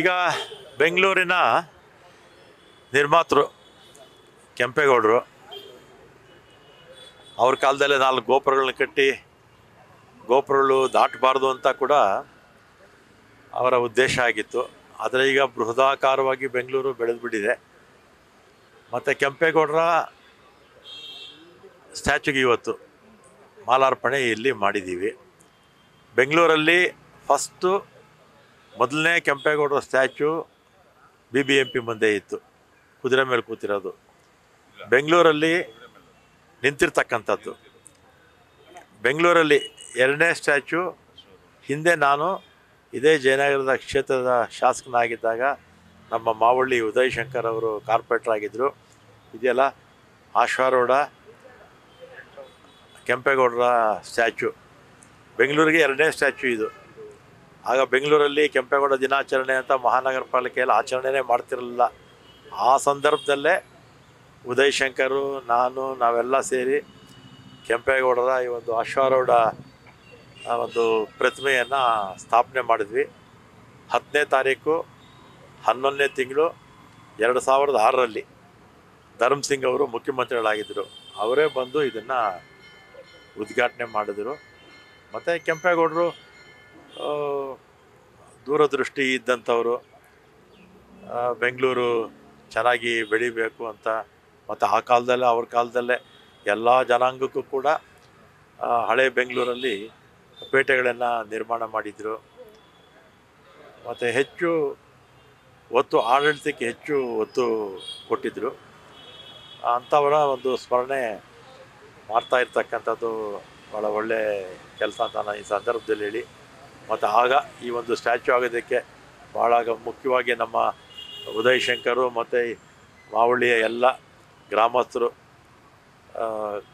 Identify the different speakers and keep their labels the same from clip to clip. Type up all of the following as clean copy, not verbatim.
Speaker 1: ಈಗ ಬೆಂಗಳೂರಿನ ನಿರ್ಮಾತೃ ಕೆಂಪೇಗೌಡರು ಅವ್ರ ಕಾಲದಲ್ಲೇ 4 ಗೋಪುರಗಳನ್ನ ಕಟ್ಟಿ ಗೋಪುರಗಳು ದಾಟಬಾರ್ದು ಅಂತ ಕೂಡ ಅವರ ಉದ್ದೇಶ ಆಗಿತ್ತು. ಆದರೆ ಈಗ ಬೃಹದಾಕಾರವಾಗಿ ಬೆಂಗಳೂರು ಬೆಳೆದುಬಿಟ್ಟಿದೆ. ಮತ್ತು ಕೆಂಪೇಗೌಡರ ಸ್ಟ್ಯಾಚ್ಯುಗೆ ಇವತ್ತು ಮಾಲಾರ್ಪಣೆ ಇಲ್ಲಿ ಮಾಡಿದ್ದೀವಿ. ಬೆಂಗಳೂರಲ್ಲಿ ಮೊದಲನೇ ಕೆಂಪೇಗೌಡರ ಸ್ಟ್ಯಾಚ್ಯು BBMP ಮುಂದೆ ಇತ್ತು, ಕುದುರೆ ಮೇಲೆ ಕೂತಿರೋದು. ಬೆಂಗಳೂರಲ್ಲಿ ನಿಂತಿರ್ತಕ್ಕಂಥದ್ದು. ಬೆಂಗಳೂರಲ್ಲಿ 2ನೇ ಸ್ಟ್ಯಾಚ್ಯು ಹಿಂದೆ ನಾನು ಇದೇ ಜಯನಗರದ ಕ್ಷೇತ್ರದ ಶಾಸಕನಾಗಿದ್ದಾಗ ನಮ್ಮ ಮಾವಳ್ಳಿ ಉದಯ್ ಶಂಕರ್ ಅವರು ಕಾರ್ಪೊರೇಟರ್ ಆಗಿದ್ದರು. ಇದೆಲ್ಲ ಆಶ್ವಾರೋಡ ಕೆಂಪೇಗೌಡರ ಸ್ಟ್ಯಾಚ್ಯು. ಬೆಂಗಳೂರಿಗೆ 2ನೇ ಸ್ಟ್ಯಾಚ್ಯು ಇದು. ಆಗ ಬೆಂಗಳೂರಲ್ಲಿ ಕೆಂಪೇಗೌಡ ದಿನಾಚರಣೆ ಅಂತ ಮಹಾನಗರ ಪಾಲಿಕೆಯಲ್ಲಿ ಆಚರಣೆನೇ ಮಾಡ್ತಿರಲಿಲ್ಲ. ಆ ಸಂದರ್ಭದಲ್ಲೇ ಉದಯ್ ಶಂಕರು, ನಾವೆಲ್ಲ ಸೇರಿ ಕೆಂಪೇಗೌಡರ ಈ ಒಂದು ಆಶ್ವಾರೋಡ ಒಂದು ಪ್ರತಿಮೆಯನ್ನು ಸ್ಥಾಪನೆ ಮಾಡಿದ್ವಿ. 10ನೇ ತಾರೀಕು 11ನೇ ತಿಂಗಳು 2006ರಲ್ಲಿ ಧರ್ಮ್ ಸಿಂಗ್ ಅವರು ಮುಖ್ಯಮಂತ್ರಿಗಳಾಗಿದ್ದರು. ಅವರೇ ಬಂದು ಇದನ್ನು ಉದ್ಘಾಟನೆ ಮಾಡಿದರು. ಮತ್ತು ಕೆಂಪೇಗೌಡರು ದೂರದೃಷ್ಟಿ ಇದ್ದಂಥವರು. ಬೆಂಗಳೂರು ಚೆನ್ನಾಗಿ ಬೆಳಿಬೇಕು ಅಂತ, ಮತ್ತು ಅವ್ರ ಕಾಲದಲ್ಲೇ ಎಲ್ಲ ಜನಾಂಗಕ್ಕೂ ಕೂಡ ಹಳೆ ಬೆಂಗಳೂರಲ್ಲಿ ಪೇಟೆಗಳನ್ನು ನಿರ್ಮಾಣ ಮಾಡಿದರು. ಮತ್ತು ಹೆಚ್ಚು ಆಡಳಿತಕ್ಕೆ ಹೆಚ್ಚು ಒತ್ತು ಕೊಟ್ಟಿದ್ದರು. ಅಂಥವರ ಒಂದು ಸ್ಮರಣೆ ಮಾಡ್ತಾ ಇರ್ತಕ್ಕಂಥದ್ದು ಭಾಳ ಒಳ್ಳೆಯ ಕೆಲಸ ಅಂತ ನಾನು ಈ ಸಂದರ್ಭದಲ್ಲಿ ಹೇಳಿ. ಮತ್ತು ಆಗ ಈ ಒಂದು ಸ್ಟ್ಯಾಚ್ಯು ಆಗೋದಕ್ಕೆ ಭಾಳ ಮುಖ್ಯವಾಗಿ ನಮ್ಮ ಉದಯ್ ಶಂಕರು ಮತ್ತು ಮಾವಳ್ಳಿಯ ಎಲ್ಲ ಗ್ರಾಮಸ್ಥರು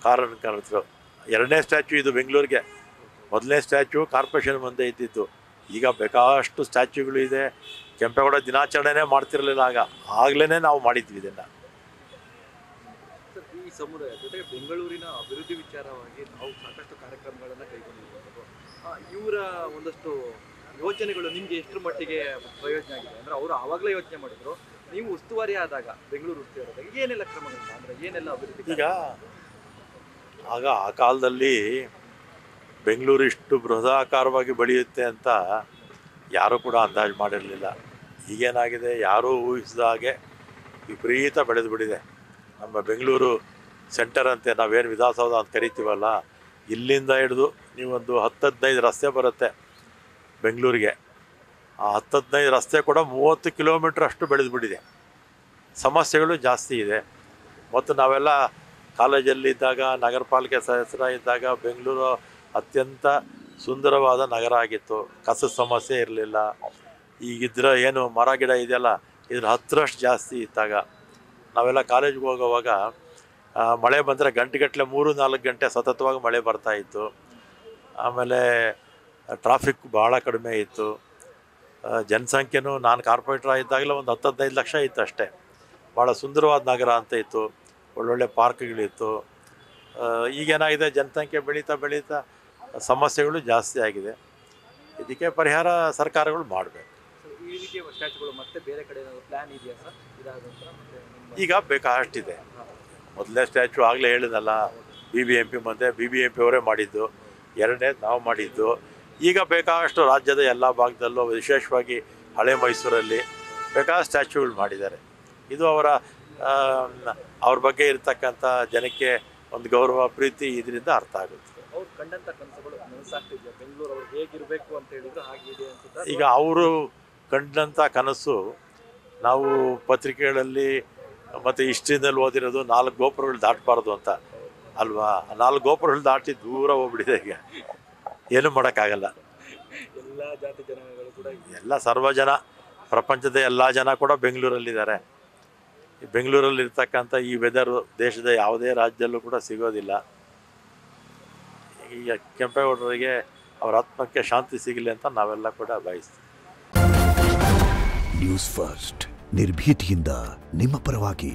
Speaker 1: ಕಾರಣಕರ್ತರು. 2ನೇ ಸ್ಟ್ಯಾಚ್ಯು ಇದು ಬೆಂಗಳೂರಿಗೆ. 1ನೇ ಸ್ಟ್ಯಾಚ್ಯು ಕಾರ್ಪೊರೇಷನ್ ಮುಂದೆ ಇದ್ದಿದ್ದು. ಈಗ ಬೇಕಾಷ್ಟು ಸ್ಟ್ಯಾಚ್ಯುಗಳು ಇದೆ. ಕೆಂಪೇಗೌಡ ದಿನಾಚರಣೆನೇ ಮಾಡ್ತಿರಲಿಲ್ಲ ಆಗಲೇ ನಾವು ಮಾಡಿದ್ವಿ ಇದನ್ನು.
Speaker 2: ಈ ಸಮುದಾಯ ಜೊತೆಗೆ ಬೆಂಗಳೂರಿನ ಅಭಿವೃದ್ಧಿ ವಿಚಾರವಾಗಿ ನಾವು ಸಾಕಷ್ಟು ಕಾರ್ಯಕ್ರಮಗಳನ್ನು ಕೈಗೊಂಡಿರುವಂಥದ್ದು. ಇವರ ಒಂದಷ್ಟು ಯೋಚನೆಗಳು ನಿಮಗೆ ಎಷ್ಟರ ಮಟ್ಟಿಗೆ ಪ್ರಯೋಜನ ಆಗಿದೆ? ಅಂದರೆ ಅವರು ಆವಾಗಲೇ ಯೋಚನೆ ಮಾಡಿದ್ರು, ನೀವು ಉಸ್ತುವಾರಿ ಆದಾಗ, ಬೆಂಗಳೂರು ಉಸ್ತುವಾರಿ ಆದಾಗ ಏನೆಲ್ಲ ಕ್ರಮಗಳು, ಅಂದರೆ ಏನೆಲ್ಲ ಅಭಿವೃದ್ಧಿ?
Speaker 1: ಈಗ ಆ ಕಾಲದಲ್ಲಿ ಬೆಂಗಳೂರು ಇಷ್ಟು ಬೃಹದಾಕಾರವಾಗಿ ಬೆಳೆಯುತ್ತೆ ಅಂತ ಯಾರೂ ಕೂಡ ಅಂದಾಜು ಮಾಡಿರಲಿಲ್ಲ. ಈಗೇನಾಗಿದೆ, ಯಾರೂ ಊಹಿಸಿದ ಹಾಗೆ ವಿಪರೀತ ಬೆಳೆದು ಬಿಟ್ಟಿದೆ. ನಮ್ಮ ಬೆಂಗಳೂರು ಸೆಂಟರ್ ಅಂತೆ ನಾವೇನು ವಿಧಾನಸೌಧ ಅಂತ ಕರಿತೀವಲ್ಲ, ಇಲ್ಲಿಂದ ಹಿಡಿದು ನೀವೊಂದು 10-15 ರಸ್ತೆ ಬರುತ್ತೆ ಬೆಂಗಳೂರಿಗೆ. ಆ 10-15 ರಸ್ತೆ ಕೂಡ 30 ಕಿಲೋಮೀಟ್ರ್ ಅಷ್ಟು ಬೆಳೆದುಬಿಟ್ಟಿದೆ. ಸಮಸ್ಯೆಗಳು ಜಾಸ್ತಿ ಇದೆ. ಮತ್ತು ನಾವೆಲ್ಲ ಕಾಲೇಜಲ್ಲಿದ್ದಾಗ, ನಗರ ಪಾಲಿಕೆ ಸದಸ್ಯರಾಗಿದ್ದಾಗ ಬೆಂಗಳೂರು ಅತ್ಯಂತ ಸುಂದರವಾದ ನಗರ ಆಗಿತ್ತು. ಕಸದ ಸಮಸ್ಯೆ ಇರಲಿಲ್ಲ. ಈಗಿದ್ರೆ ಏನು ಮರ ಗಿಡ ಇದೆಯಲ್ಲ, ಇದ್ರ 10ರಷ್ಟು ಜಾಸ್ತಿ ಇದ್ದಾಗ. ನಾವೆಲ್ಲ ಕಾಲೇಜ್ಗೆ ಹೋಗೋವಾಗ ಮಳೆ ಬಂದರೆ ಗಂಟೆಗಟ್ಟಲೆ 3-4 ಗಂಟೆ ಸತತವಾಗಿ ಮಳೆ ಬರ್ತಾಯಿತ್ತು. ಆಮೇಲೆ ಟ್ರಾಫಿಕ್ ಭಾಳ ಕಡಿಮೆ ಇತ್ತು. ಜನಸಂಖ್ಯೆನೂ ನಾನು ಕಾರ್ಪೊರೇಟರ್ ಆಗಿದ್ದಾಗಲೇ ಒಂದು 10-15 ಲಕ್ಷ ಇತ್ತು ಅಷ್ಟೇ. ಭಾಳ ಸುಂದರವಾದ ನಗರ ಅಂತ ಇತ್ತು. ಒಳ್ಳೊಳ್ಳೆ ಪಾರ್ಕ್ಗಳಿತ್ತು. ಈಗೇನಾಗಿದೆ, ಜನಸಂಖ್ಯೆ ಬೆಳೀತಾ ಸಮಸ್ಯೆಗಳು ಜಾಸ್ತಿ ಆಗಿದೆ. ಇದಕ್ಕೆ ಪರಿಹಾರ ಸರ್ಕಾರಗಳು ಮಾಡಬೇಕು.
Speaker 2: ಈ ರೀತಿಯ ಸ್ಟ್ಯಾಚ್ಯುಗಳು ಮತ್ತೆ ಬೇರೆ ಕಡೆ ಪ್ಲ್ಯಾನ್ ಇದೆಯಾ ಸರ್?
Speaker 1: ಈಗ ಬೇಕಾಷ್ಟಿದೆ. 1ನೇ ಸ್ಟ್ಯಾಚ್ಯು ಆಗಲೇ ಹೇಳಿದ್ನಲ್ಲ, BBMP ಮುಂದೆ BBMP ಅವರೇ ಮಾಡಿದ್ದು. 2ನೇದು ನಾವು ಮಾಡಿದ್ದು. ಈಗ ಬೇಕಾದಷ್ಟು ರಾಜ್ಯದ ಎಲ್ಲ ಭಾಗದಲ್ಲೂ, ವಿಶೇಷವಾಗಿ ಹಳೆ ಮೈಸೂರಲ್ಲಿ ಬೇಕಾದಷ್ಟು ಸ್ಟ್ಯಾಚ್ಯುಗಳು ಮಾಡಿದ್ದಾರೆ. ಇದು ಅವ್ರ ಬಗ್ಗೆ ಇರತಕ್ಕಂಥ ಜನಕ್ಕೆ ಒಂದು ಗೌರವ, ಪ್ರೀತಿ ಇದರಿಂದ ಅರ್ಥ ಆಗುತ್ತೆ.
Speaker 2: ಅವ್ರು ಕಂಡಂಥ ಕನಸುಗಳು ನನಸಾಗ್ತಿದೆಯಾ? ಬೆಂಗಳೂರು ಅವ್ರು ಹೇಗಿರಬೇಕು ಅಂತ ಹೇಳಿದ್ರು ಹಾಗಿದೆ ಅನ್ಸುತ್ತೆ.
Speaker 1: ಈಗ ಅವರು ಕಂಡಂಥ ಕನಸು ನಾವು ಪತ್ರಿಕೆಗಳಲ್ಲಿ ಮತ್ತು ಹಿಸ್ಟ್ರಿನಲ್ಲಿ ಓದಿರೋದು 4 ಗೋಪುರಗಳು ದಾಟಬಾರ್ದು ಅಂತ ಅಲ್ವಾ. 4 ಗೋಪುರಗಳು ದಾಟಿ ದೂರ ಹೋಗ್ಬಿಟ್ಟಿದೆ. ಈಗ ಏನೂ ಮಾಡೋಕ್ಕಾಗಲ್ಲ.
Speaker 2: ಎಲ್ಲ ಜಾತಿ ಜನಾಂಗಗಳು ಕೂಡ,
Speaker 1: ಎಲ್ಲ ಸರ್ವಜನ, ಪ್ರಪಂಚದ ಎಲ್ಲ ಜನ ಕೂಡ ಬೆಂಗಳೂರಲ್ಲಿದ್ದಾರೆ. ಬೆಂಗಳೂರಲ್ಲಿರ್ತಕ್ಕಂಥ ಈ ವೆದರು ದೇಶದ ಯಾವುದೇ ರಾಜ್ಯದಲ್ಲೂ ಕೂಡ ಸಿಗೋದಿಲ್ಲ. ಈಗ ಕೆಂಪೇಗೌಡರಿಗೆ ಅವರ ಆತ್ಮಕ್ಕೆ ಶಾಂತಿ ಸಿಗಲಿ ಅಂತ ನಾವೆಲ್ಲ ಕೂಡ ಬಯಸ್ತೀವಿ.
Speaker 3: ನ್ಯೂಸ್ ಫಸ್ಟ್, ನಿರ್ಭೀತಿಯಿಂದ ನಿಮ್ಮ ಪರವಾಗಿ.